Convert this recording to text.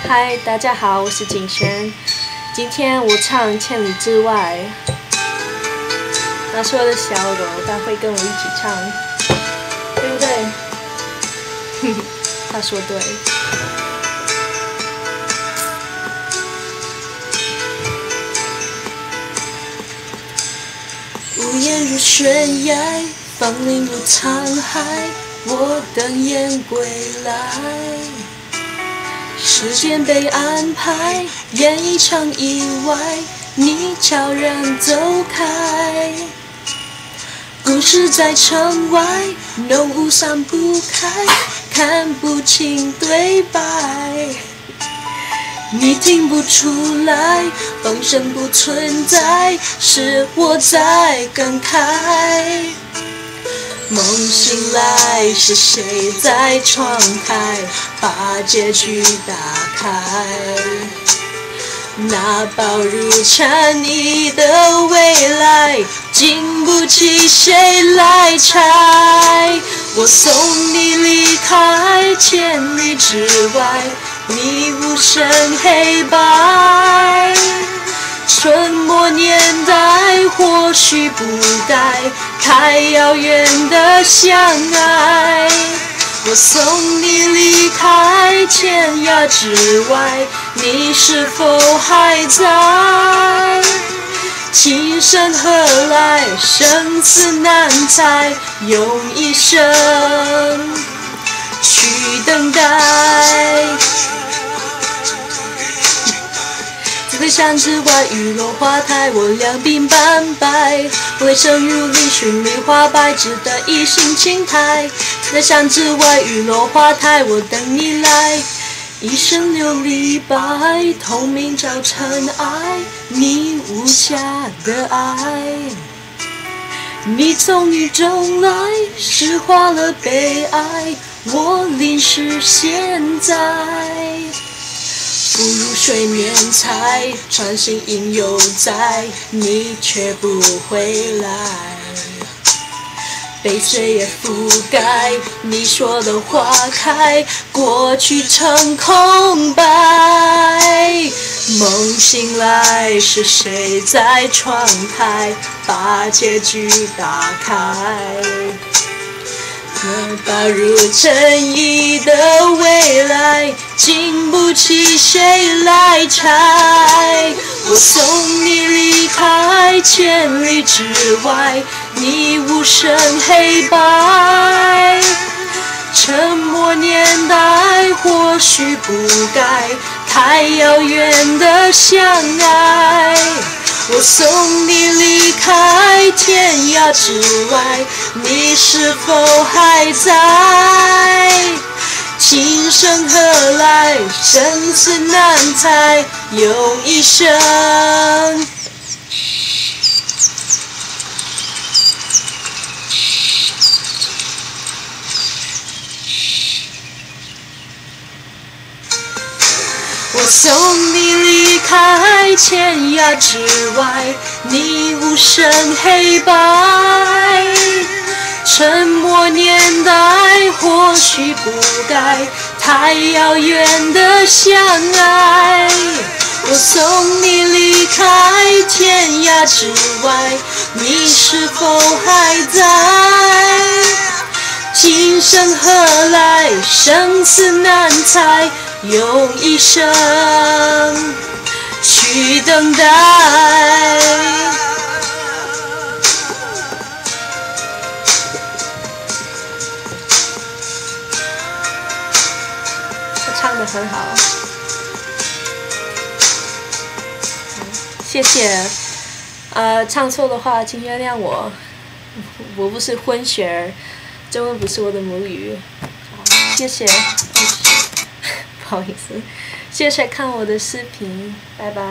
嗨，大家好，我是景璇。今天我唱《千里之外》，那是我的小狗，它会跟我一起唱，对不对？他说对。无言如悬崖，芳龄如沧海，我等雁归来。时间被安排，演一场意外，你悄然走开。故事在城外，浓雾散不开，看不清对白。你听不出来，风声不存在，是我在感慨。梦醒来，是谁在窗台把结局打开？那薄如蝉翼的未来，经不起谁来拆。我送你离开千里之外，你无声黑白。春末年代或许不该太遥远的相爱。我送你离开天涯之外，你是否还在？情深何来，生死难猜，用一生去等待。回想之外，雨落花台，我两鬓斑白。回声如里，寻梨花白，只得一心青苔。回想之外，雨落花台，我等你来。一生流离白，同名叫尘埃，你无暇的爱。你从雨中来，诗化了悲哀，我淋湿现在。步入水面才穿行应犹在，你却不回来。被岁月覆盖，你说的花开，过去成空白。梦醒来，是谁在窗台把结局打开？那薄如蝉翼的未来，经不起谁来拆。我送你离开千里之外，你无声黑白。沉默年代或许不该太遥远的相爱。我送你离开天涯之外，你是否还在？情深何来，生死难猜，用一生。我送你离开天涯之外，你无声黑白。沉默年代或许不该太遥远的相爱。我送你离开天涯之外，你是否还在？情深何来，生死难猜，用一生去等待。他唱得很好，谢谢。唱错的话请原谅我，我不是混血儿，中文不是我的母语。谢谢。不好意思，谢谢看我的视频，拜拜。